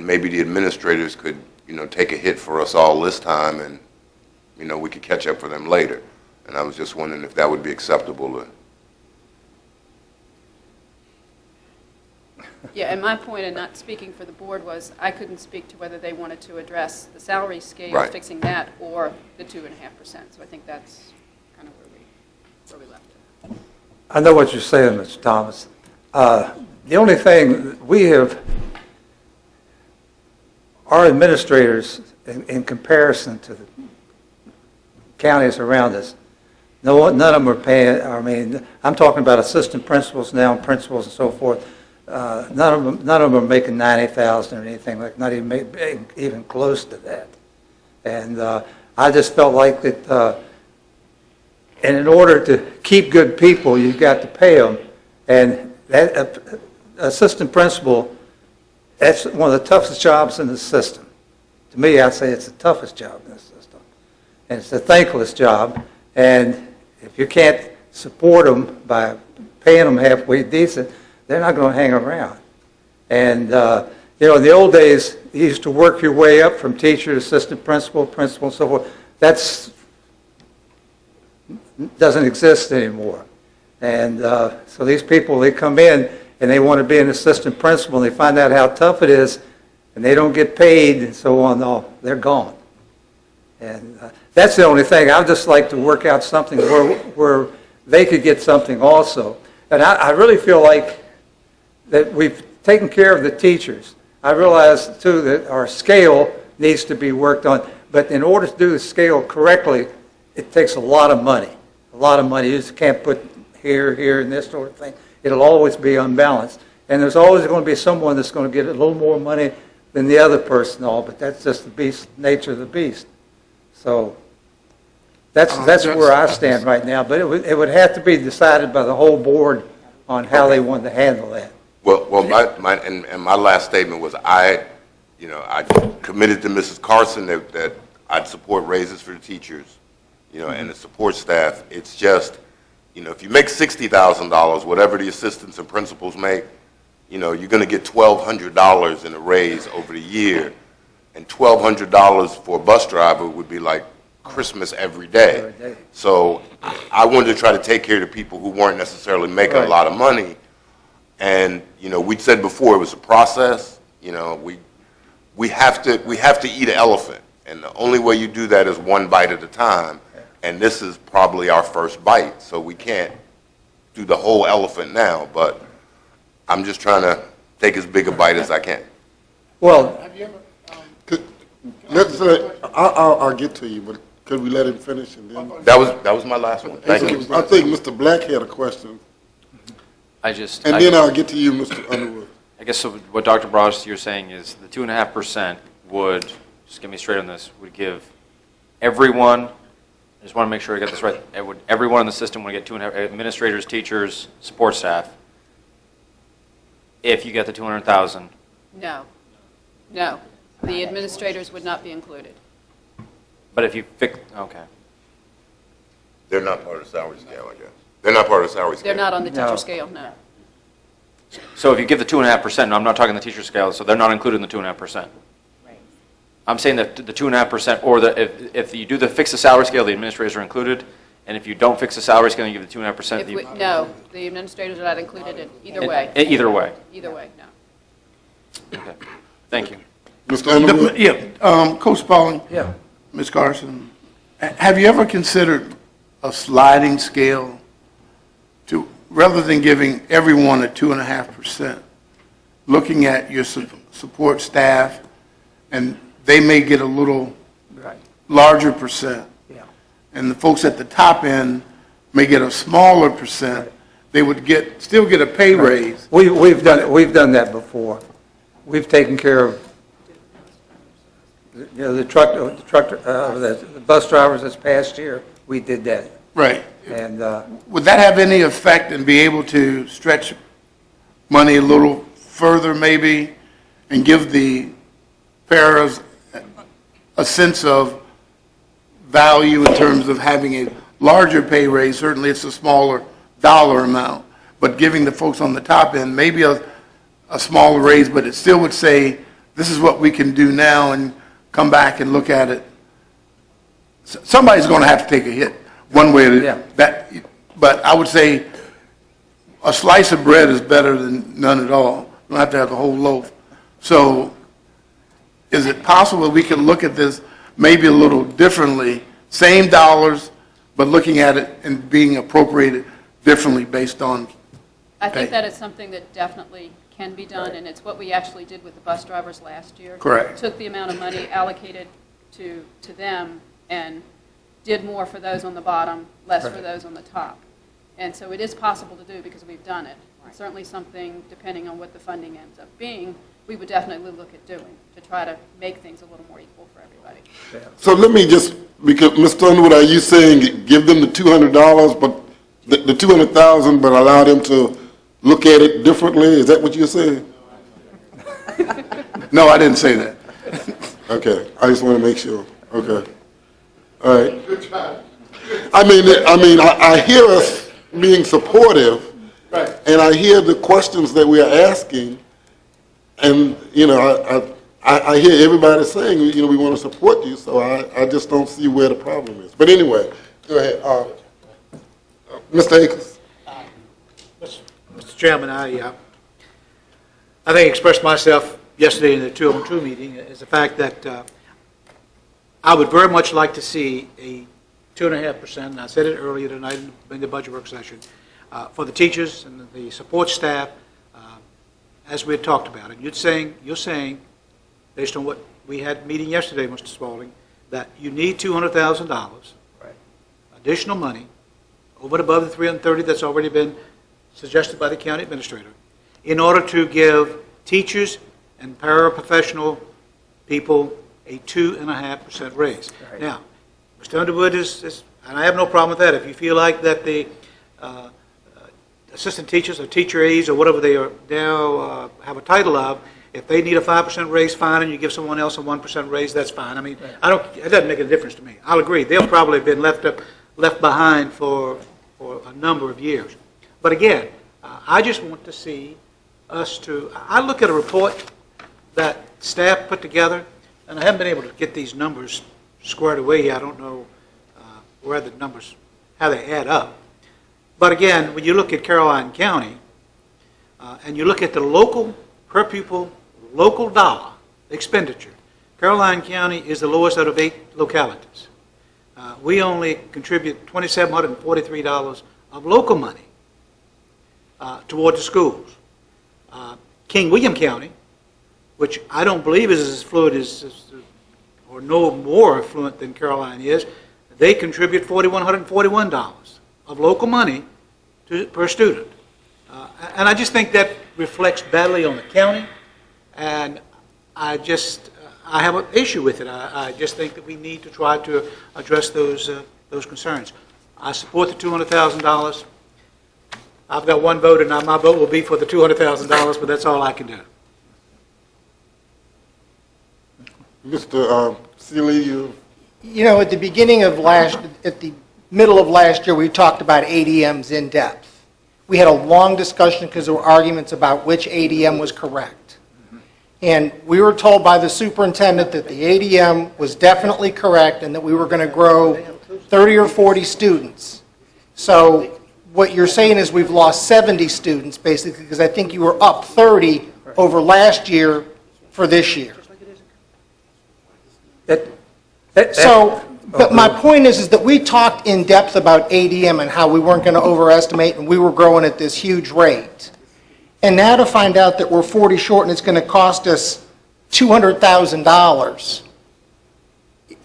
and maybe the administrators could, take a hit for us all this time, and, we could catch up for them later. And I was just wondering if that would be acceptable. Yeah, and my point in not speaking for the board was I couldn't speak to whether they wanted to address the salary scale, Right. fixing that, or the 2.5%. So I think that's kind of where we left it. I know what you're saying, Mr. Thomas. The only thing we have, our administrators, in comparison to the counties around us, none of them are paying. I mean, I'm talking about assistant principals now, principals and so forth. None of them are making $90,000 or anything like, not even close to that. And I just felt like that. And in order to keep good people, you've got to pay them. And that assistant principal, that's one of the toughest jobs in the system. To me, I'd say it's the toughest job in the system. And it's a thankless job. And if you can't support them by paying them halfway decent, they're not going to hang around. And, in the old days, you used to work your way up from teacher to assistant principal, principal, and so forth. That's doesn't exist anymore. And so these people, they come in and they want to be an assistant principal, and they find out how tough it is, and they don't get paid and so on. No, they're gone. And that's the only thing. I'd just like to work out something where they could get something also. And I really feel like that we've taken care of the teachers. I realize, too, that our scale needs to be worked on. But in order to do the scale correctly, it takes a lot of money. A lot of money. You just can't put here, and this sort of thing. It'll always be unbalanced. And there's always going to be someone that's going to get a little more money than the other person, but that's just the nature of the beast. So that's where I stand right now. But it would have to be decided by the whole board on how they want to handle that. Well, my last statement was I committed to Mrs. Carson that I'd support raises for the teachers, and the support staff. It's just, if you make $60,000, whatever the assistants and principals make, you're going to get $1,200 in a raise over the year, and $1,200 for a bus driver would be like Christmas every day. So I wanted to try to take care of the people who weren't necessarily making a lot of money. And we said before it was a process. We have to eat an elephant, and the only way you do that is one bite at a time. And this is probably our first bite, so we can't do the whole elephant now. But I'm just trying to take as big a bite as I can. Well, Have you ever, let's say, I'll get to you, but could we let him finish and then? That was my last one. Thank you. I think Mr. Black had a question, and then I'll get to you, Mr. Underwood. I guess so what Dr. Bross, you're saying is the 2.5% would, just get me straight on this, would give everyone, I just want to make sure I get this right, everyone in the system would get 2.5%, administrators, teachers, support staff, if you get the 200,000. No. The administrators would not be included. But if you fix, okay. They're not part of the salary scale, I guess. They're not part of the salary scale. They're not on the No. teacher scale, no. So if you give the 2.5%, no, I'm not talking the teacher scale, so they're not included in the 2.5%. I'm saying that the 2.5%, or if you do the fix the salary scale, the administrators are included, and if you don't fix the salary scale, you give the 2.5%. No, the administrators are not included in either way. Either way. Either way, no. Okay. Thank you. Mr. Underwood? Coach Spaulding. yeah. Ms. Carson, have you ever considered a sliding scale to, rather than giving everyone a 2.5%, looking at your support staff, and they may get a little larger percent, and the folks at the top end may get a smaller percent, they would still get a pay raise. We've done that before. We've taken care of the bus drivers this past year. We did that. Right. And would that have any effect and be able to stretch money a little further maybe and give the paras a sense of value in terms of having a larger pay raise? Certainly it's a smaller dollar amount, but giving the folks on the top end maybe a smaller raise, but it still would say this is what we can do now, and come back and look at it. Somebody's going to have to take a hit, one way or Yeah. that. But I would say a slice of bread is better than none at all. You don't have to have the whole loaf. So is it possible we can look at this maybe a little differently, same dollars, but looking at it and being appropriated differently based on I think pay? that is something that definitely can be done, and it's what we actually did with the bus drivers last year. Correct. Took the amount of money allocated to them and did more for those on the bottom, less for those on the top. And so it is possible to do because we've done it. It's certainly something, depending on what the funding ends up being, we would definitely look at doing to try to make things a little more equal for everybody. So let me just, because, Mr. Underwood, are you saying give them the $200, but the 200,000, but allow them to look at it differently? Is that what you're saying? No, I didn't say that. Okay, I just want to make sure. Okay. All right. Good try. I hear us being supportive, Right. and I hear the questions that we are asking, and, I hear everybody saying, we want to support you, so I just don't see where the problem is. But anyway, go ahead. Mr. Akers. Mr. Chairman, I think I expressed myself yesterday in the 202 meeting is the fact that I would very much like to see a 2.5%, and I said it earlier tonight in the budget work session, for the teachers and the support staff, as we had talked about. And you're saying, based on what we had meeting yesterday, Mr. Spaulding, that you need $200,000 additional money over and above the 330 that's already been suggested by the county administrator, in order to give teachers and paraprofessional people a 2.5% raise. Right. Now, Mr. Underwood is, and I have no problem with that. If you feel like that the assistant teachers or teacher aides or whatever they are now have a title of, if they need a 5% raise, fine, and you give someone else a 1% raise, that's fine. I mean, it doesn't make a difference to me. I'll agree. They'll probably have been left behind for a number of years. But again, I just want to see I look at a report that staff put together, and I haven't been able to get these numbers squared away. I don't know where the numbers, how they add up. But again, when you look at Caroline County, and you look at the local, per pupil, local dollar expenditure, Caroline County is the lowest out of 8 localities. We only contribute $2,743 of local money toward the schools. King William County, which I don't believe is as fluid or no more affluent than Caroline is, they contribute $4,141 of local money per student. And I just think that reflects badly on the county, and I have an issue with it. I just think that we need to try to address those concerns. I support the $200,000. I've got one vote, and my vote will be for the $200,000, but that's all I can do. Mr. Seeley, you. At the middle of last year, we talked about ADMs in depth. We had a long discussion because there were arguments about which ADM was correct. And we were told by the superintendent that the ADM was definitely correct and that we were going to grow 30 or 40 students. So what you're saying is we've lost 70 students, basically, because I think you were up 30 over last year for this year. But my point is that we talked in depth about ADM and how we weren't going to overestimate and we were growing at this huge rate. And now to find out that we're 40 short and it's going to cost us $200,000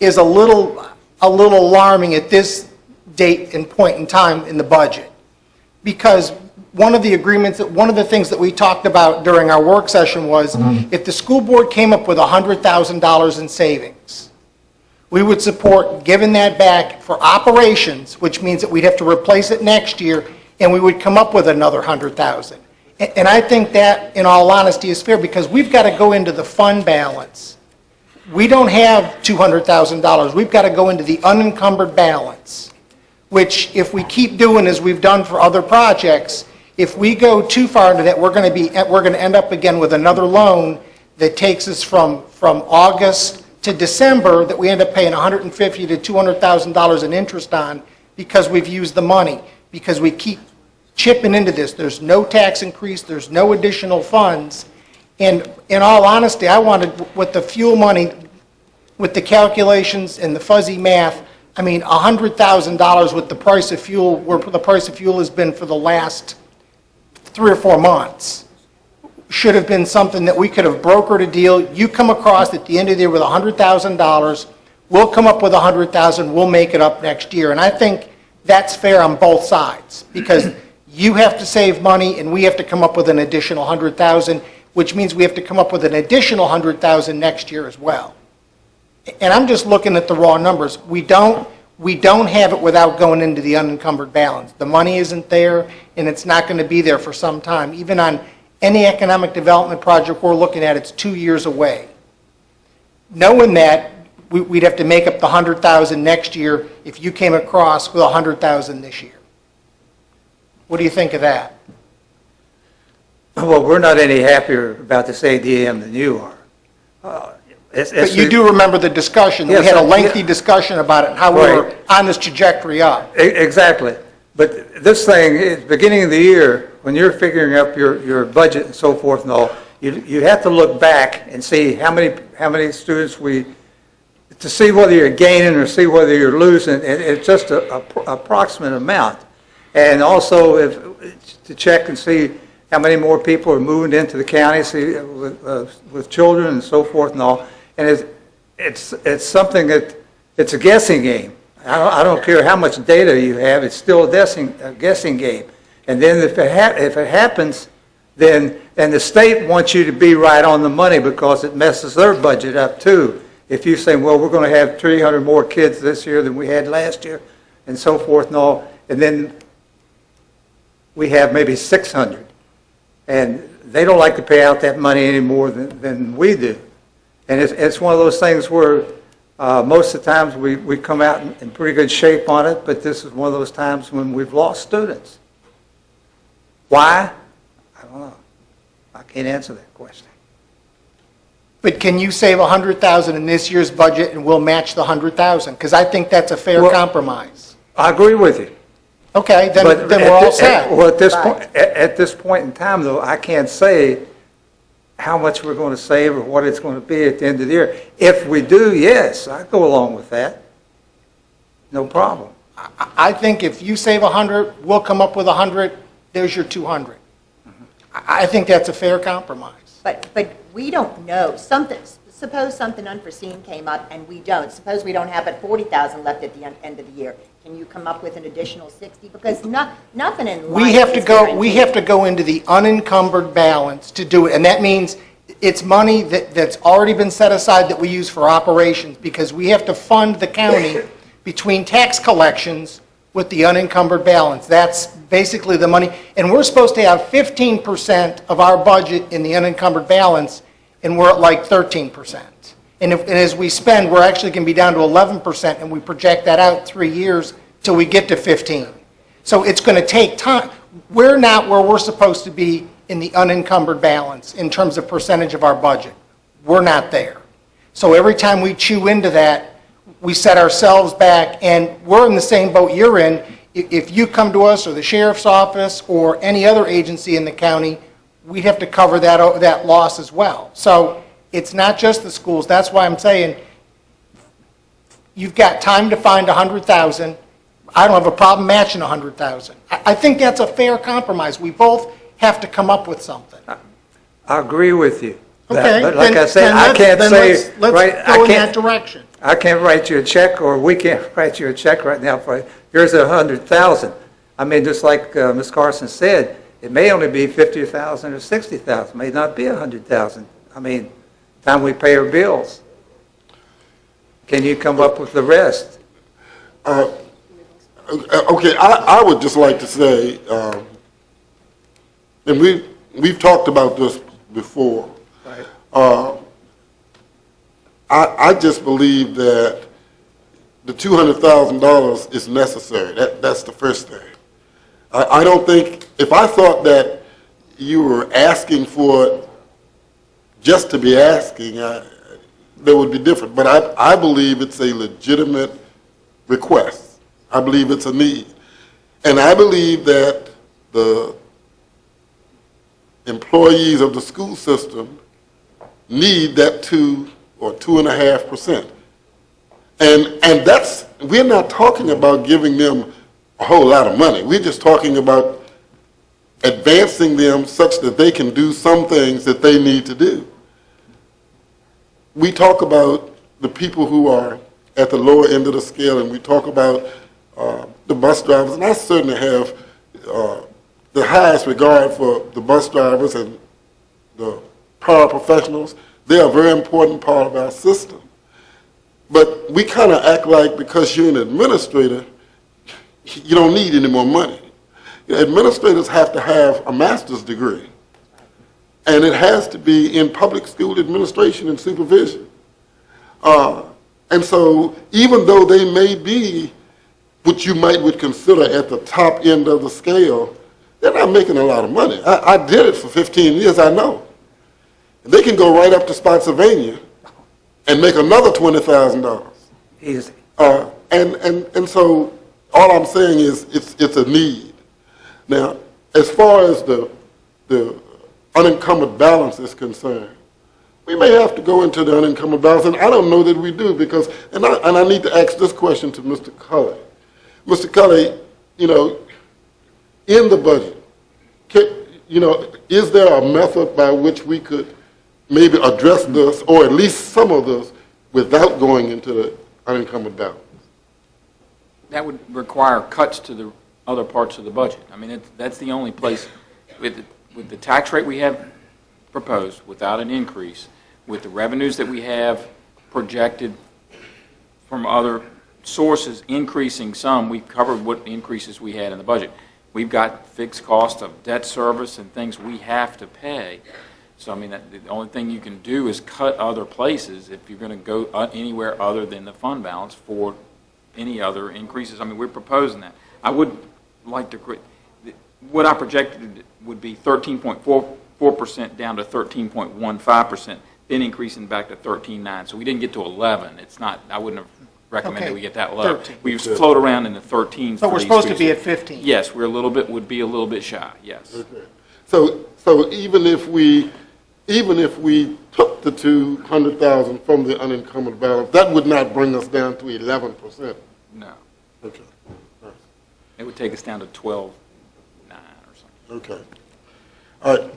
is a little alarming at this date and point in time in the budget. Because one of the things that we talked about during our work session was if the school board came up with $100,000 in savings, we would support giving that back for operations, which means that we'd have to replace it next year, and we would come up with another $100,000. And I think that, in all honesty, is fair because we've got to go into the fund balance. We don't have $200,000. We've got to go into the unencumbered balance, which if we keep doing as we've done for other projects, if we go too far into that, we're going to end up again with another loan that takes us from August to December that we end up paying $150,000 to $200,000 in interest on because we've used the money, because we keep chipping into this. There's no tax increase, there's no additional funds. And in all honesty, I wanted, with the fuel money, with the calculations and the fuzzy math, I mean, $100,000 with the price of fuel, where the price of fuel has been for the last 3 or 4 months, should have been something that we could have brokered a deal. You come across at the end of the year with $100,000, we'll come up with $100,000, we'll make it up next year. And I think that's fair on both sides, because you have to save money and we have to come up with an additional $100,000, which means we have to come up with an additional $100,000 next year as well. And I'm just looking at the raw numbers. We don't have it without going into the unencumbered balance. The money isn't there, and it's not going to be there for some time. Even on any economic development project we're looking at, it's 2 years away. Knowing that, we'd have to make up the $100,000 next year if you came across with $100,000 this year. What do you think of that? Well, we're not any happier about this ADM than you are. But you do remember the discussion. Yes, We had a I- lengthy discussion about it, and how we were Right. on this trajectory up. Exactly. But this thing, at the beginning of the year, when you're figuring up your budget and so forth and all, you have to look back and see how many students to see whether you're gaining or see whether you're losing. And it's just an approximate amount. And also to check and see how many more people are moving into the county, see, with children and so forth and all. And it's something that, it's a guessing game. I don't care how much data you have, it's still a guessing game. And then if it happens, then the state wants you to be right on the money because it messes their budget up too. If you say, well, we're going to have 300 more kids this year than we had last year, and so forth and all, and then we have maybe 600. And they don't like to pay out that money any more than we do. And it's one of those things where most of the times we come out in pretty good shape on it, but this is one of those times when we've lost students. Why? I don't know. I can't answer that question. But can you save $100,000 in this year's budget and we'll match the $100,000? Because I think that's a fair Well- compromise. I agree with you. Okay, then But we're all set. Well, at this point in time, though, I can't say how much we're going to save or what it's going to be at the end of the year. If we do, yes, I go along with that. No problem. I think if you save 100, we'll come up with 100, there's your 200. I think that's a fair compromise. But we don't know. Suppose something unforeseen came up and we don't. Suppose we don't have but 40,000 left at the end of the year. Can you come up with an additional 60? Because nothing in life We have to is go, guaranteed. we have to go into the unencumbered balance to do it, and that means it's money that's already been set aside that we use for operations, because we have to fund the county between tax collections with the unencumbered balance. That's basically the money, and we're supposed to have 15% of our budget in the unencumbered balance, and we're at like 13%. And as we spend, we're actually going to be down to 11%, and we project that out 3 years till we get to 15. So it's going to take time. We're not where we're supposed to be in the unencumbered balance in terms of percentage of our budget. We're not there. So every time we chew into that, we set ourselves back, and we're in the same boat you're in. If you come to us or the sheriff's office or any other agency in the county, we'd have to cover that loss as well. So it's not just the schools. That's why I'm saying you've got time to find 100,000. I don't have a problem matching 100,000. I think that's a fair compromise. We both have to come up with something. I agree with you. Okay, But like then- I said, then I let's- can't then say, let's right, go in that direction. I can't write you a check, or we can't write you a check right now for, here's 100,000. I mean, just like Ms. Carson said, it may only be 50,000 or 60,000, may not be 100,000. I mean, time we pay our bills. Can you come up with the rest? Okay, I would just like to say, and we've talked about this before. Right. I just believe that the $200,000 is necessary. That's the first thing. I don't think, if I thought that you were asking for it just to be asking, that would be different. But I believe it's a legitimate request. I believe it's a need. And I believe that the employees of the school system need that 2 or 2.5%. And that's, we're not talking about giving them a whole lot of money. We're just talking about advancing them such that they can do some things that they need to do. We talk about the people who are at the lower end of the scale, and we talk about the bus drivers, and I certainly have the highest regard for the bus drivers and the paraprofessionals. They are a very important part of our system. But we kind of act like because you're an administrator, you don't need any more money. Administrators have to have a master's degree, and it has to be in public school administration and supervision. And so even though they may be what you would consider at the top end of the scale, they're not making a lot of money. I did it for 15 years, I know. They can go right up to Spotsylvania and make another $20,000. Easy. And so all I'm saying is it's a need. Now, as far as the unencumbered balance is concerned, we may have to go into the unencumbered balance, and I don't know that we do because, and I need to ask this question to Mr. Culley. Mr. Culley, in the budget, is there a method by which we could maybe address this, or at least some of this, without going into the unencumbered balance? That would require cuts to the other parts of the budget. I mean, that's the only place, with the tax rate we have proposed, without an increase, with the revenues that we have projected from other sources increasing some, we've covered what increases we had in the budget. We've got fixed cost of debt service and things we have to pay. So, I mean, the only thing you can do is cut other places if you're going to go anywhere other than the fund balance for any other increases. I mean, we're proposing that. I would like to, what I projected would be 13.44% down to 13.15%, then increasing back to 13.9. So we didn't get to 11. It's not, I wouldn't have recommended Okay, we get that low. 13. We float around in the 13. So we're supposed to be at 15. Yes, would be a little bit shy, yes. Okay. So even if we took the 200,000 from the unencumbered balance, that would not bring us down to 11%. No. Okay. All right. It would take us down to 12.9 or something. Okay. All right.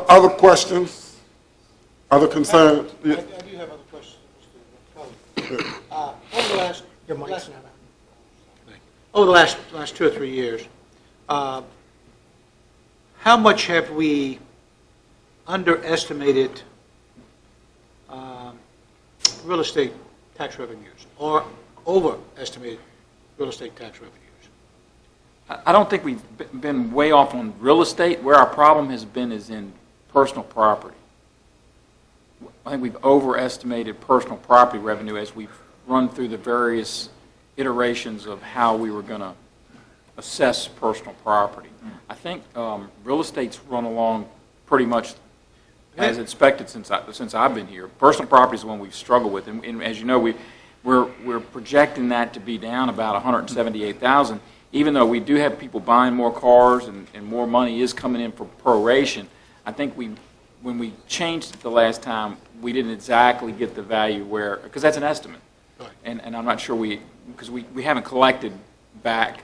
Other questions? Other concerns? I do have other questions, Mr. Kelly. Over the last, Your mic's last- not on. over the last 2 or 3 years, how much have we underestimated real estate tax revenues or overestimated real estate tax revenues? I don't think we've been way off on real estate. Where our problem has been is in personal property. I think we've overestimated personal property revenue as we've run through the various iterations of how we were going to assess personal property. I think real estate's run along pretty much as expected since I've been here. Personal property is the one we've struggled with, and as you know, we're projecting that to be down about 178,000. Even though we do have people buying more cars and more money is coming in for proration, I think when we changed it the last time, we didn't exactly get the value because that's an estimate. Right. And I'm not sure because we haven't collected back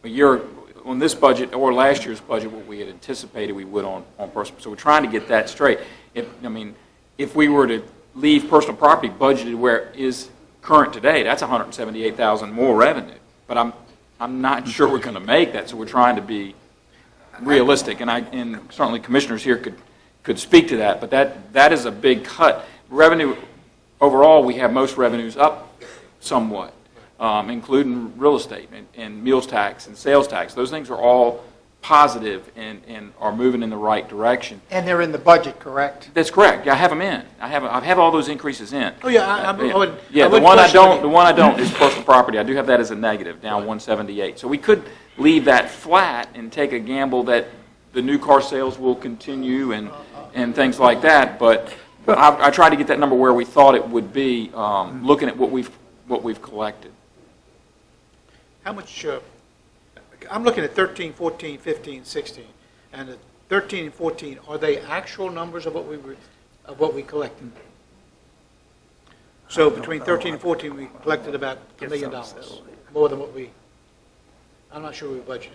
a year on this budget or last year's budget what we had anticipated we would on personal. So we're trying to get that straight. If we were to leave personal property budgeted where it is current today, that's 178,000 more revenue. But I'm not sure we're going to make that, so we're trying to be realistic. And certainly commissioners here could speak to that, but that is a big cut. Revenue, overall, we have most revenues up somewhat, including real estate and meals tax and sales tax. Those things are all positive and are moving in the right direction. And they're in the budget, correct? That's correct. I have them in. I have all those increases in. Oh, yeah, I would. Yeah, the one I don't is personal property. I do have that as a negative, down 178. So we could leave that flat and take a gamble that the new car sales will continue and and things like that, but I tried to get that number where we thought it would be, looking at what we've collected. How much, I'm looking at 13, 14, 15, 16, and the 13 and 14, are they actual numbers of what we collected? So between 13 and 14, we collected about $1 million, more than what I'm not sure we budgeted.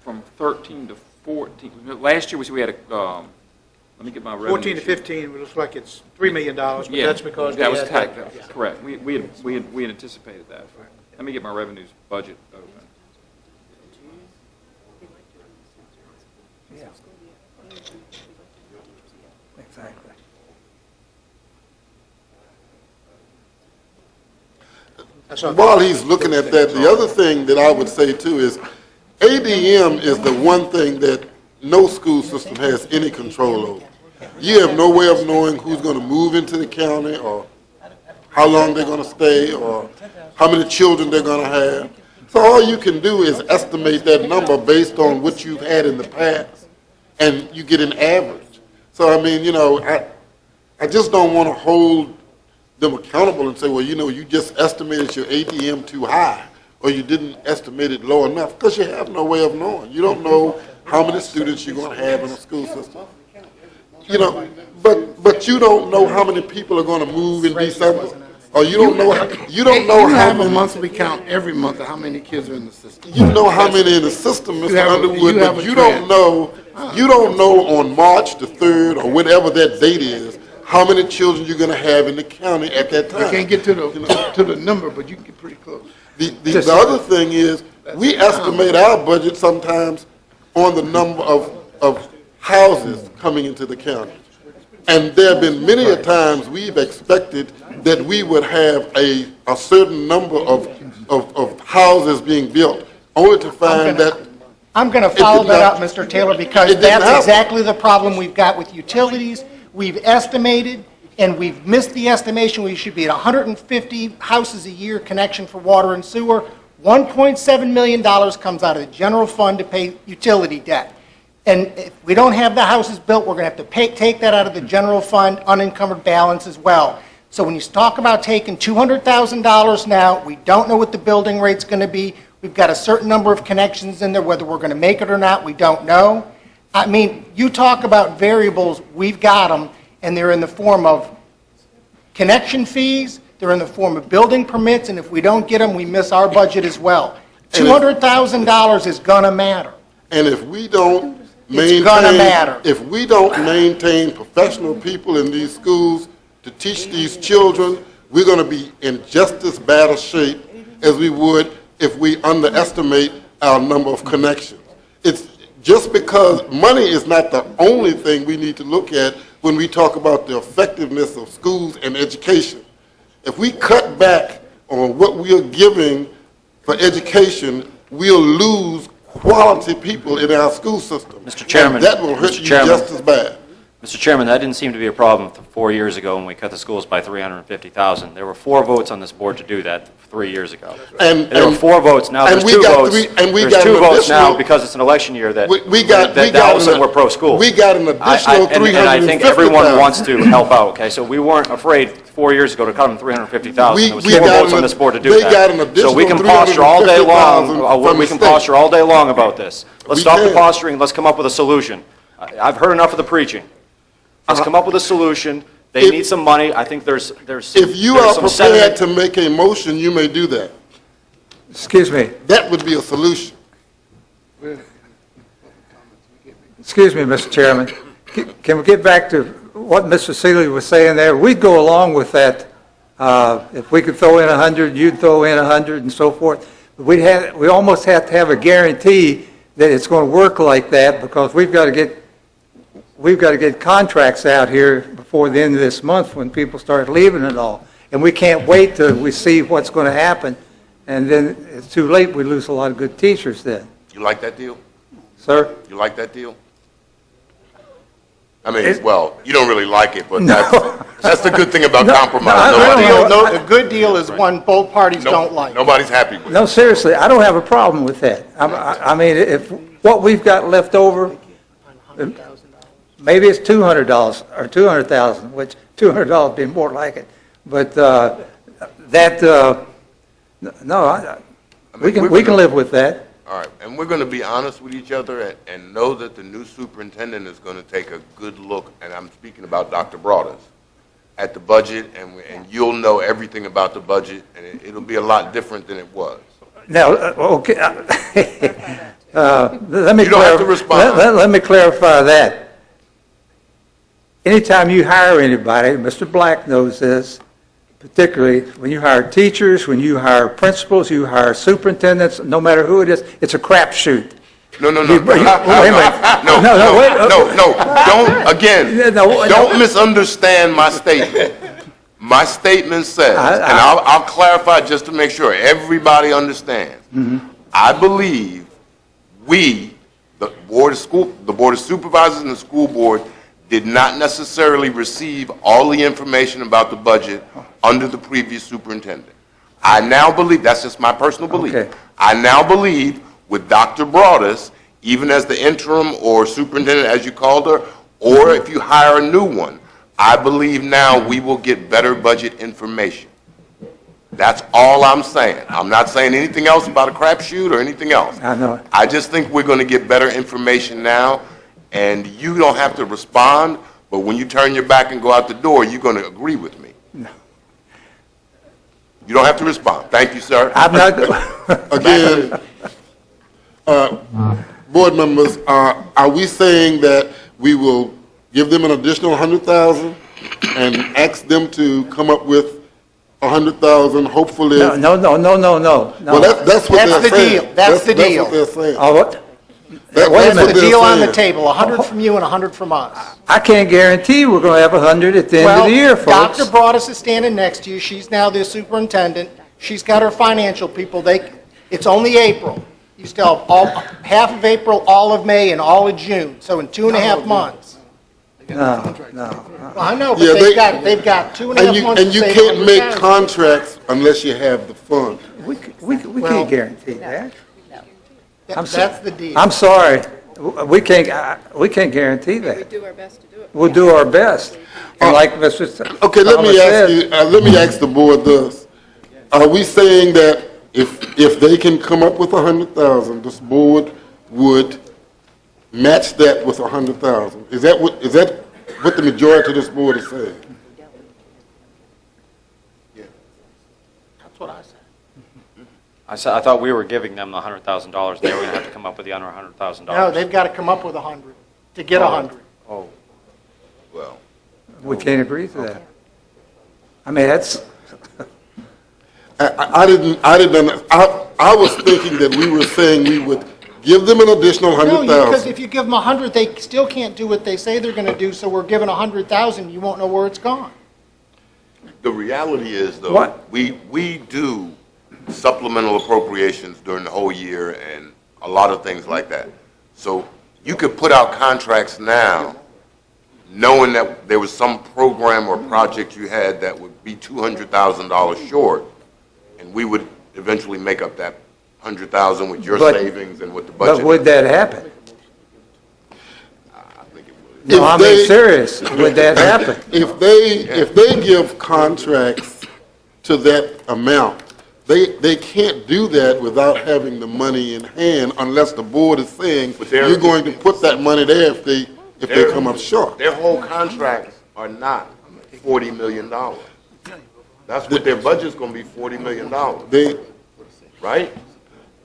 From 13 to 14, last year we had let me get my revenue 14 to sheet. 15, it looks like it's $3 million, but Yeah, that's because we that was had tax, that- yeah. correct. We had anticipated that. Let me get my revenues budget open. Exactly. That's what- While he's looking at that, the other thing that I would say too is ADM is the one thing that no school system has any control over. You have no way of knowing who's going to move into the county or how long they're going to stay or how many children they're going to have. So all you can do is estimate that number based on what you've had in the past, and you get an average. So I mean, I just don't want to hold them accountable and say, well, you just estimated your ATM too high, or you didn't estimate it low enough, because you have no way of knowing. You don't know how many students you're going to have in a school system. But you don't know how many people are going to move in December, or you don't know You how have a many. monthly count every month of how many kids are in the system. You know how many in the system, You Mr. have a- Underwood, you have but a you don't trend. know. You don't know on March the 3rd or whatever that date is how many children you're going to have in the county at that time. I can't get to the number, but you can get pretty close. The other thing is, we estimate our budget sometimes on the number of houses coming into the county. And there have been many a times we've expected that we would have a certain number of houses being built, only to find that I'm going to It follow did that not- up, Mr. Taylor, because it didn't that's happen. exactly the problem we've got with utilities. We've estimated, and we've missed the estimation. We should be at 150 houses a year connection for water and sewer. $1.7 million comes out of the general fund to pay utility debt. And if we don't have the houses built, we're going to have to take that out of the general fund unencumbered balance as well. So when you talk about taking $200,000 now, we don't know what the building rate's going to be. We've got a certain number of connections in there. Whether we're going to make it or not, we don't know. I mean, you talk about variables, we've got them, and they're in the form of connection fees, they're in the form of building permits, and if we don't get them, we miss our budget as well. $200,000 is going to matter. And if we don't It's gonna matter. if we don't maintain professional people in these schools to teach these children, we're going to be in just as bad a shape as we would if we underestimate our number of connections. It's just because money is not the only thing we need to look at when we talk about the effectiveness of schools and education. If we cut back on what we are giving for education, we'll lose quality people in our school system. Mr. Chairman, And that will hurt Mr. you Chairman. just as bad. Mr. Chairman, that didn't seem to be a problem 4 years ago when we cut the schools by $350,000. There were 4 votes on this board to do that 3 years ago. And- There were 4 votes, now and there's we 2 got votes. three- and we There's got 2 an votes now additional- because it's an election year that We got all of a sudden we're pro-school. We got an additional And I think everyone $350,000. wants to help out, okay? So we weren't afraid 4 years ago to cut them $350,000. There was We 4 got votes on an- this board to do they that. got an So we can additional posture all day long, $350,000 from we the can state. posture all day long about this. Let's We stop the can. posturing, let's come up with a solution. I've heard enough of the preaching. Let's come up with a solution. They If- need some money. I think there's If you there's are some prepared sentiment. to make a motion, you may do that. Excuse me. That would be a solution. Excuse me, Mr. Chairman. Can we get back to what Mr. Seeley was saying there? We'd go along with that. If we could throw in 100, you'd throw in 100 and so forth. We almost have to have a guarantee that it's going to work like that because we've got to get contracts out here before the end of this month when people start leaving and all. And we can't wait till we see what's going to happen. And then it's too late. We lose a lot of good teachers then. You like that deal? Sir? You like that deal? I mean, well, you don't really like it, but that's the good thing about compromise. I A good deal is one both parties don't like. Nobody's happy with it. No, seriously, I don't have a problem with that. I mean, if what we've got left over, maybe it's $200 or $200,000, which $200 would be more like it. But we can live with that. All right, and we're going to be honest with each other and know that the new superintendent is going to take a good look, and I'm speaking about Dr. Broadus, at the budget, and you'll know everything about the budget, and it'll be a lot different than it was. Now, okay, let me You don't have to respond. Let me clarify that. Anytime you hire anybody, Mr. Black knows this, particularly when you hire teachers, when you hire principals, you hire superintendents, no matter who it is, it's a crapshoot. No, no, no. Wait a minute. No, don't, again, Yeah, no, don't misunderstand my statement. My statement says, and I'll clarify just to make sure everybody understands. I believe we, the Board of Supervisors and the school board, did not necessarily receive all the information about the budget under the previous superintendent. I now believe, that's just my personal belief. Okay. I now believe with Dr. Broadus, even as the interim or superintendent, as you called her, or if you hire a new one, I believe now we will get better budget information. That's all I'm saying. I'm not saying anything else about a crapshoot or anything else. I know it. I just think we're going to get better information now, and you don't have to respond, but when you turn your back and go out the door, you're going to agree with me. No. You don't have to respond. Thank you, sir. I'm not, Again, board members, are we saying that we will give them an additional 100,000 and ask them to come up with 100,000, hopefully? no. Well, that's what That's they're the saying. deal. That's the deal. That's what they're saying. Oh, what? That- wait a that's minute. what The they're deal on the saying. table, 100 from you and 100 from us. I can't guarantee we're going to have 100 at the end of the year, folks. Dr. Broadus is standing next to you. She's now the superintendent. She's got her financial people. It's only April. You still have half of April, all of May, and all of June. So in 2.5 months. No. Well, I know, Yeah, but they've got 2.5 months And to you save can't make 100,000. contracts unless you have the fund. We Well- can't guarantee that. I'm so- That's the deal. I'm sorry. We can't guarantee We that. do our best to do it. We'll do our best. And like Mr. Okay, let Thomas me ask said- you, let me ask the board this. Are we saying that if they can come up with 100,000, this board would match that with 100,000? Is that what the majority of this board is saying? That's what I said. I thought we were giving them the $100,000. They were going to have to come up with the other $100,000. No, they've got to come up with 100 to get 100. Oh, Well, We can't agree to that. I mean, that's, I was thinking that we were saying we would give them an additional No, because 100,000. if you give them 100, they still can't do what they say they're going to do, so we're giving 100,000, you won't know where it's gone. the reality is, though, What? we do supplemental appropriations during the whole year and a lot of things like that. So you could put out contracts now knowing that there was some program or project you had that would be $200,000 short, and we would eventually make up that 100,000 with your But- savings and with the budget. but would that happen? I think it would. No, I If mean, they- serious, would that happen? If they give contracts to that amount, they can't do that without having the money in hand unless the board is saying But they're- you're going to put that money there if they come up short. Their whole contracts are not $40 million. That's what their budget's gonna be, $40 million, They, right?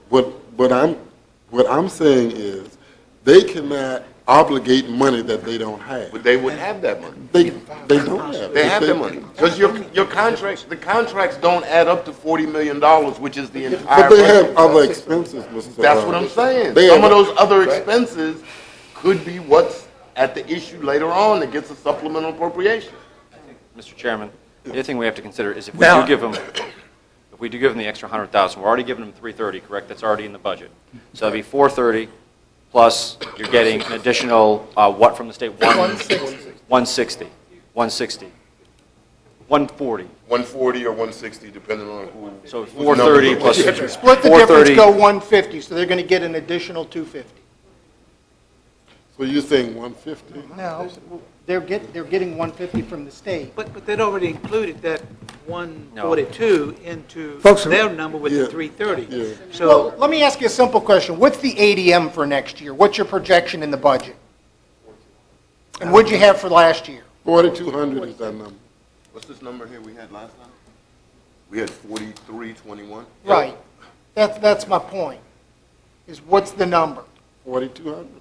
what I'm saying is, they cannot obligate money that they don't have. But they would have that money. They don't have it. They have the money. Because your contracts, the contracts don't add up to $40 million, which is the entire But they have budget. other expenses, Mr. That's what I'm saying. They Some have- of those other expenses could be what's at the issue later on that gets a supplemental appropriation. Mr. Chairman, the other thing we have to consider is if we Now- do give them, the extra 100,000, we're already giving them 330, correct? That's already in the budget. So that'd be 430, plus you're getting an additional, what from the state? 160. 140. 140 or 160, depending on who. So 430 plus. Split the 430. difference, go 150, so they're going to get an additional 250. So So you're saying 150? No, they're getting 150 from the state. But they'd already included that 142 into Folks- their number with the Yeah. 330. Yeah. So, Well, let me ask you a simple question. What's the ADM for next year? What's your projection in the budget? And what'd you have for last year? 4,200 is that number. What's this number here we had last time? We had 4321? Right. That's my point, is what's the number? 4,200.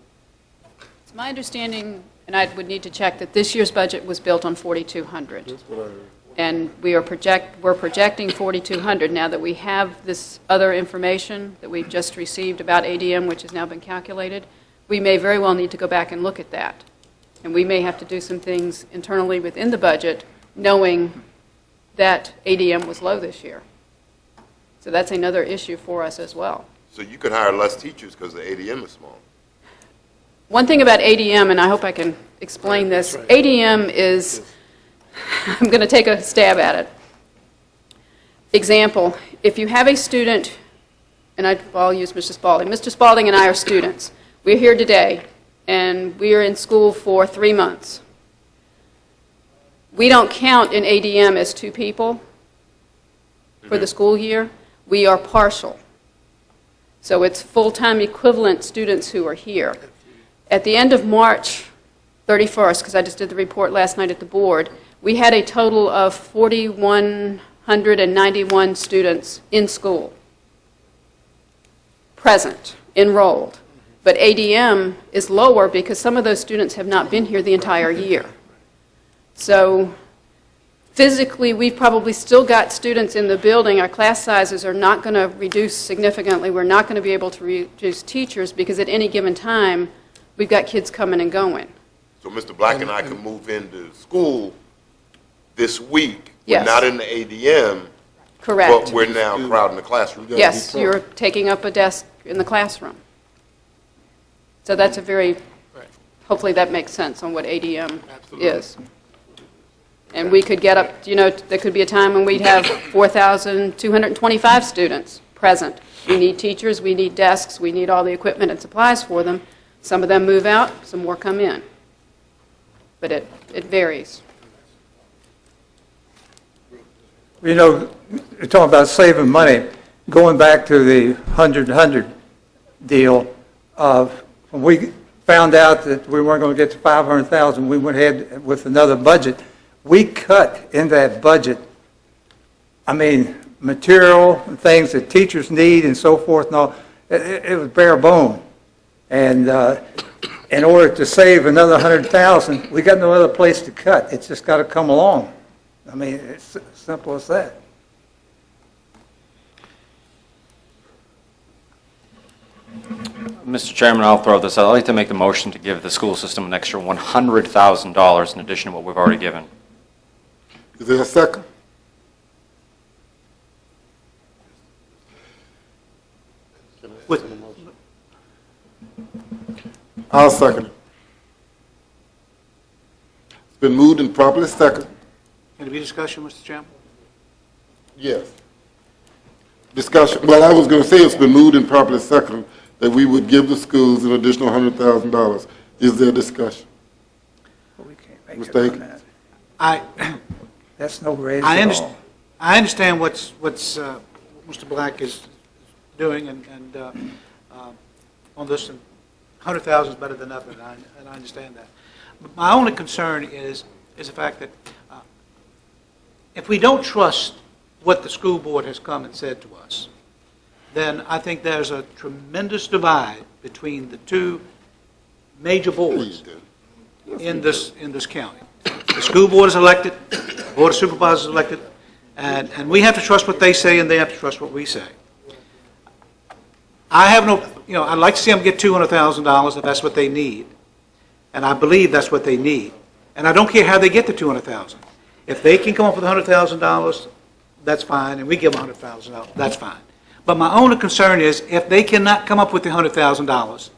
It's my understanding, and I would need to check, that this year's budget was built on 4,200. That's what I heard. And we're projecting 4,200. Now that we have this other information that we've just received about ADM, which has now been calculated, we may very well need to go back and look at that. And we may have to do some things internally within the budget, knowing that ADM was low this year. So that's another issue for us as well. So you could hire less teachers because the ADM is small. One thing about ADM, and I hope I can explain this, ADM is, I'm going to take a stab at it. Example, if you have a student, and I'll use Mr. Spalding. Mr. Spalding and I are students. We're here today, and we are in school for 3 months. We don't count in ADM as 2 people for the school year. We are partial. So it's full-time equivalent students who are here. At the end of March 31st, because I just did the report last night at the board, we had a total of 4,191 students in school, present, enrolled. But ADM is lower because some of those students have not been here the entire year. So physically, we've probably still got students in the building. Our class sizes are not going to reduce significantly. We're not going to be able to reduce teachers because at any given time, we've got kids coming and going. So Mr. Black and I can move into school this week. Yes. We're not in the ADM, Correct. but we're now crowding the classroom. Yes, you're taking up a desk in the classroom. So that's a very, hopefully that makes sense on what ADM is. And we could get up, there could be a time when we'd have 4,225 students present. We need teachers, we need desks, we need all the equipment and supplies for them. Some of them move out, some more come in. But it varies. You're talking about saving money, going back to the 100-100 deal, when we found out that we weren't going to get to 500,000, we went ahead with another budget. We cut in that budget, material and things that teachers need and so forth and all. It was bare bone. And in order to save another 100,000, we got no other place to cut. It's just got to come along. It's as simple as that. Mr. Chairman, I'll throw this out. I'd like to make the motion to give the school system an extra $100,000 in addition to what we've already given. Is there a second? with, I'll second it. It's been moved and properly second. can there be discussion, Mr. Chairman? Yes. Discussion, well, I was going to say it's been moved and properly second that we would give the schools an additional $100,000. Is there discussion? We can't make Mr. it on Akins? that. That's no raise I at understand, all. I understand what's Mr. Black is doing, and on this, and 100,000 is better than nothing, and I understand that. But my only concern is the fact that if we don't trust what the school board has come and said to us, then I think there's a tremendous divide between the two major boards in this county. The school board is elected, the board of supervisors is elected, and we have to trust what they say, and they have to trust what we say. I have no, I'd like to see them get $200,000 if that's what they need, and I believe that's what they need. And I don't care how they get the $200,000. If they can come up with $100,000, that's fine, and we give them $100,000, that's fine. But my only concern is if they cannot come up with the $100,000,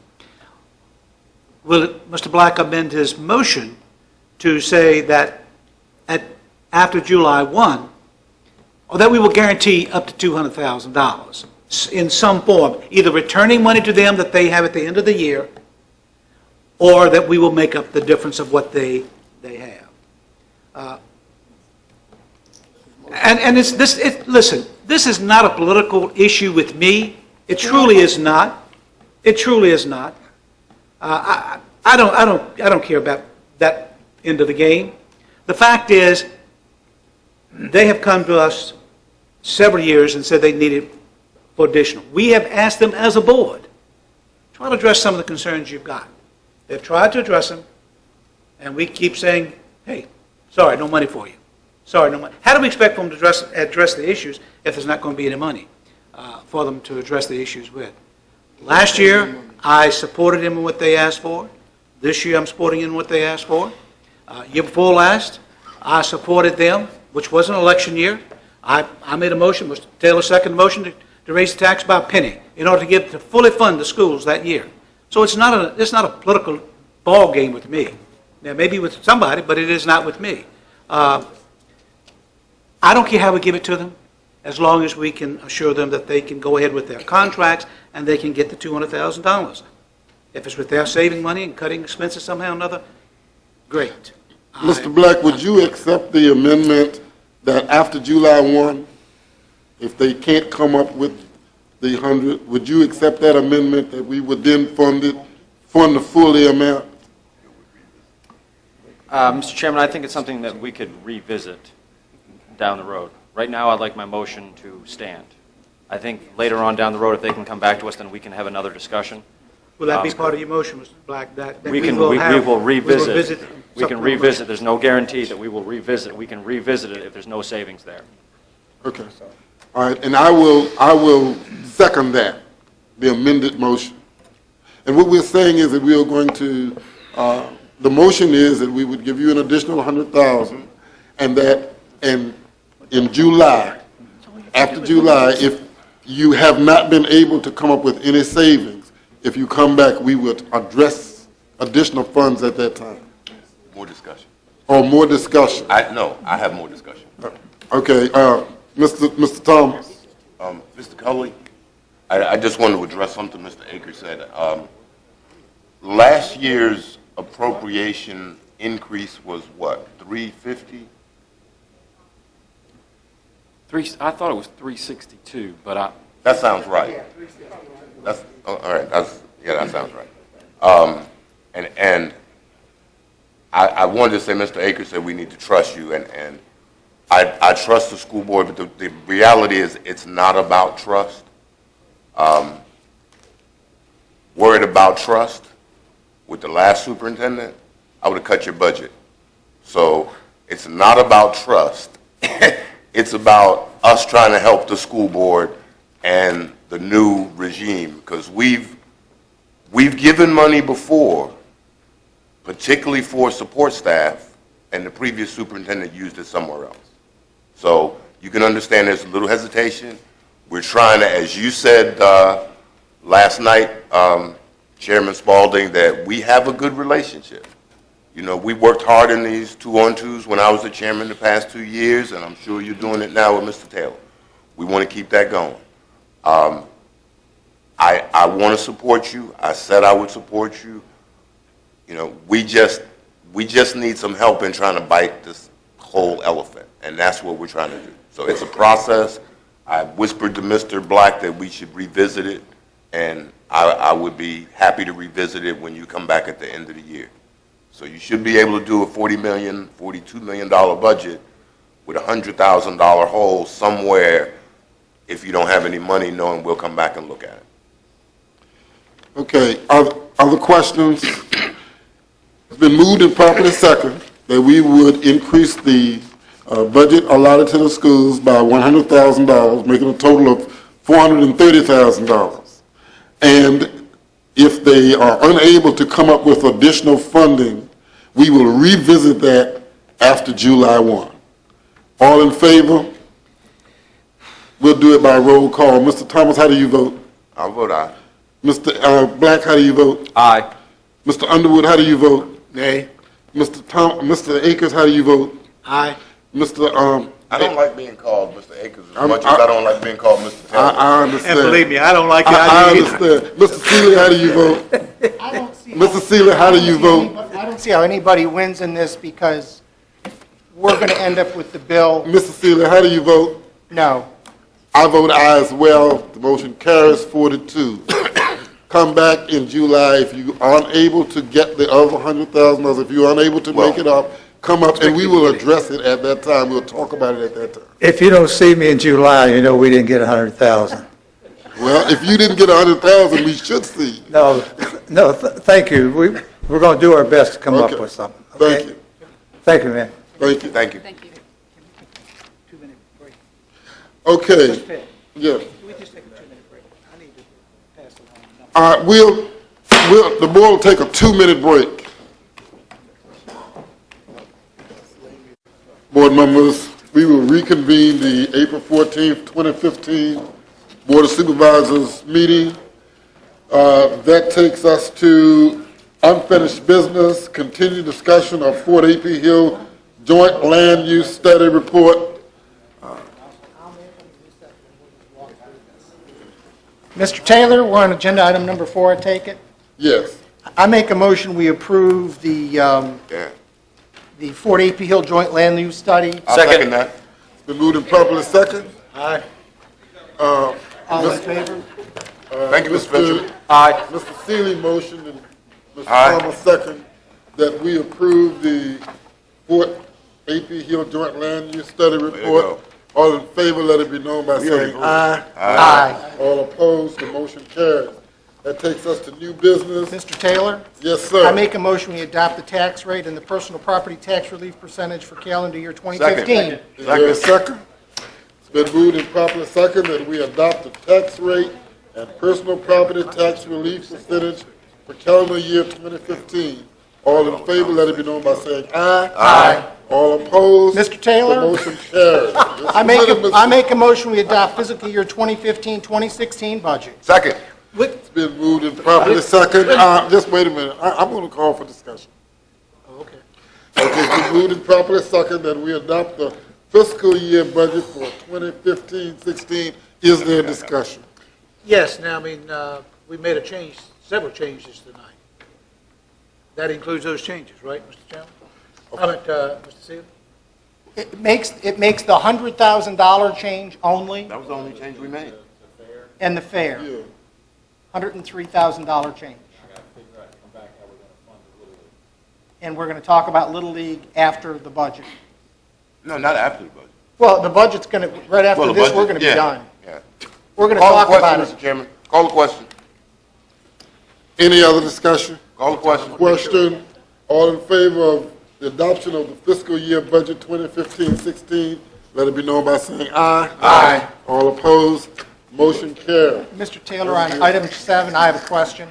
will Mr. Black amend his motion to say that after July 1, or that we will guarantee up to $200,000 in some form, either returning money to them that they have at the end of the year, or that we will make up the difference of what they have. Listen, this is not a political issue with me. It truly is not. It truly is not. I don't care about that end of the game. The fact is, they have come to us several years and said they needed for additional. We have asked them as a board, try to address some of the concerns you've got. They've tried to address them, and we keep saying, hey, sorry, no money for you. Sorry, no money. How do we expect them to address the issues if there's not going to be any money for them to address the issues with? Last year, I supported them in what they asked for. This year, I'm supporting them in what they asked for. Year before last, I supported them, which was an election year. I made a motion, Mr. Taylor seconded the motion to raise the tax by a penny in order to fully fund the schools that year. So it's not a political ball game with me. Now, maybe with somebody, but it is not with me. I don't care how we give it to them, as long as we can assure them that they can go ahead with their contracts and they can get the $200,000. If it's with their saving money and cutting expenses somehow or another, great. Mr. Black, would you accept the amendment that after July 1, if they can't come up with the 100, would you accept that amendment that we would then fund the full amount? Mr. Chairman, I think it's something that we could revisit down the road. Right now, I'd like my motion to stand. I think later on down the road, if they can come back to us, then we can have another discussion. Will that be part of your motion, Mr. Black? We will revisit. We can revisit. There's no guarantee that we will revisit. We can revisit it if there's no savings there. Okay. All right, and I will second that, the amended motion. And what we're saying is that we are going to, the motion is that we would give you an additional 100,000, and that in July, after July, if you have not been able to come up with any savings, if you come back, we would address additional funds at that time. More discussion. Or more discussion. I have more discussion. Okay, Mr. Thomas. Mr. Cully, I just wanted to address something Mr. Akers said. Last year's appropriation increase was what, 350? I thought it was 362, but That sounds right. That's, all right, that sounds right. And I wanted to say, Mr. Akers said we need to trust you, and I trust the school board, but the reality is it's not about trust. Worried about trust with the last superintendent, I would have cut your budget. So it's not about trust. It's about us trying to help the school board and the new regime, because we've given money before, particularly for support staff, and the previous superintendent used it somewhere else. So you can understand there's a little hesitation. We're trying to, as you said last night, Chairman Spalding, that we have a good relationship. You know, we worked hard in these 2-on-2s when I was the chairman the past 2 years, and I'm sure you're doing it now with Mr. Taylor. We want to keep that going. I want to support you. I said I would support you. You know, we just need some help in trying to bite this whole elephant, and that's what we're trying to do. So it's a process. I whispered to Mr. Black that we should revisit it, and I would be happy to revisit it when you come back at the end of the year. So you should be able to do a $42 million budget with a $100,000 hole somewhere if you don't have any money, knowing we'll come back and look at it. Okay, other questions? It's been moved and properly second that we would increase the budget allotted to the schools by $100,000, making a total of $430,000. And if they are unable to come up with additional funding, we will revisit that after July 1. All in favor? We'll do it by roll call. Mr. Thomas, how do you vote? I'll vote aye. Mr. Black, how do you vote? Aye. Mr. Underwood, how do you vote? nay. Mr. Akers, how do you vote? Aye. Mr. I don't like being called Mr. Akers as much as I don't like being called Mr. Taylor. I understand. And believe me, I don't like I that either. understand. Mr. Seeley, how do you vote? I don't see Mr. Seeley, how do you vote? I don't see how anybody wins in this because we're going to end up with the bill, Mr. Seeley, how do you vote? no. I vote aye as well. The motion carries 4-2. Come back in July if you aren't able to get the other $100,000. If you're unable to make it up, come up and we will address it at that time. We'll talk about it at that time. If you don't see me in July, you know we didn't get 100,000. Well, if you didn't get 100,000, we should see. No, thank you. We're going to do our best to come up Okay. with something. Okay? Thank you. Thank you, man. Thank you. Thank you. Thank you. 2-minute break. Okay. Yes. Can we just take a 2-minute break? I need to pass along. All right, the board will take a 2-minute break. Board members, we will reconvene the April 14th, 2015 Board of Supervisors meeting. That takes us to unfinished business, continued discussion of Fort A.P. Hill Joint Land Use Study Report. Mr. Taylor, we're on agenda item number 4, I take it. Yes. I make a motion, we approve Yeah. the Fort A.P. Hill Joint Land Use Study. I'll second that. It's been moved and properly second. Aye. All in favor? Thank you, Mr. Fincher. Aye. Mr. Seeley motion and Mr. Aye. Palmer second that we approve the Fort A.P. Hill Joint Land Use Study go. Report. All in favor, let it be known by We already saying voted. aye. Aye. All opposed, the motion carries. That takes us to new business. Mr. Taylor? Yes, sir. I make a motion, we adopt the tax rate and the personal property tax relief percentage for calendar year 2015. Is there a second? It's been moved and properly second that we adopt the tax rate and personal property tax relief percentage for calendar year 2015. All in favor, let it be known by saying aye. Aye. All opposed? Mr. Taylor? The motion carries. I make a motion, we adopt fiscal year 2015-2016 budget. Second. It's been moved and properly second. Just wait a minute. I'm going to call for discussion. Okay. Okay, it's been moved and properly second that we adopt the fiscal year budget for 2015-16. Is there discussion? Yes, now, I mean, we made a change, several changes tonight. That includes those changes, right, Mr. Chairman? Mr. Seeley? It makes the $100,000 change only, That was the only change we made. and the fair, Yeah. $103,000 change. And we're going to talk about Little League after the budget. No, not after the budget. Well, the budget's going to, right after Well, the this, budget- we're going to be yeah, done. Yeah. We're going to Call the talk about question, it. Mr. Chairman. Call the question. Any other discussion? Call the question. Question, all in favor of the adoption of the fiscal year budget 2015-16, let it be known by saying aye. Aye. All opposed, motion carried. Mr. Taylor, on item 7, I have a question.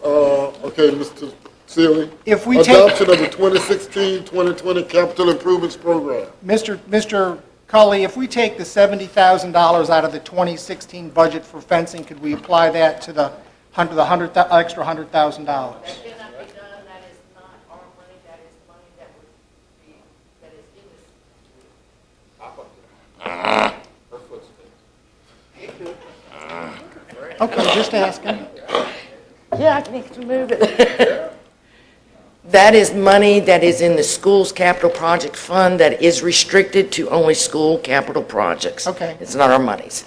Okay, Mr. Seeley. If we take- Adoption of the 2016-2020 capital improvements program. Mr. Cully, if we take the $70,000 out of the 2016 budget for fencing, could we apply that to the extra $100,000? That cannot be done, that is not our money, that is money that would be, that is in this. Okay, just asking. Yeah, I can make you move it. That is money that is in the school's capital project fund that is restricted to only school capital projects. Okay. It's not our monies.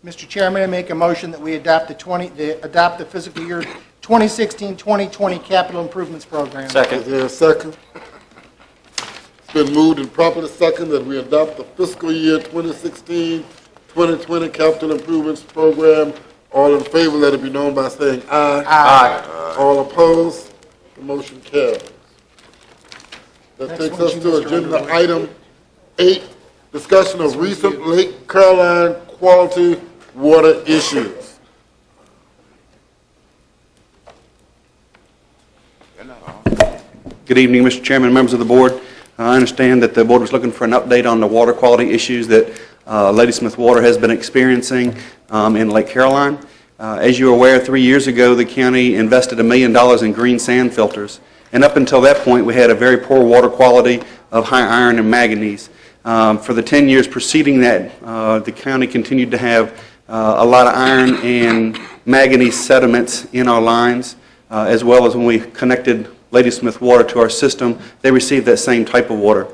Mr. Chairman, I make a motion that we adopt the fiscal year 2016-2020 capital improvements program. Is Second. there a second? It's been moved and properly second that we adopt the fiscal year 2016-2020 capital improvements program. All in favor, let it be known by saying aye. Aye. All opposed, the motion carries. That Next takes one's us you, to Mr. agenda Underwood. item 8, discussion of recent Lake Caroline quality water issues. Good evening, Mr. Chairman, members of the board. I understand that the board was looking for an update on the water quality issues that Ladysmith Water has been experiencing in Lake Caroline. As you are aware, 3 years ago, the county invested $1 million in green sand filters, and up until that point, we had a very poor water quality of high iron and manganese. For the 10 years preceding that, the county continued to have a lot of iron and manganese sediments in our lines, as well as when we connected Ladysmith Water to our system, they received that same type of water.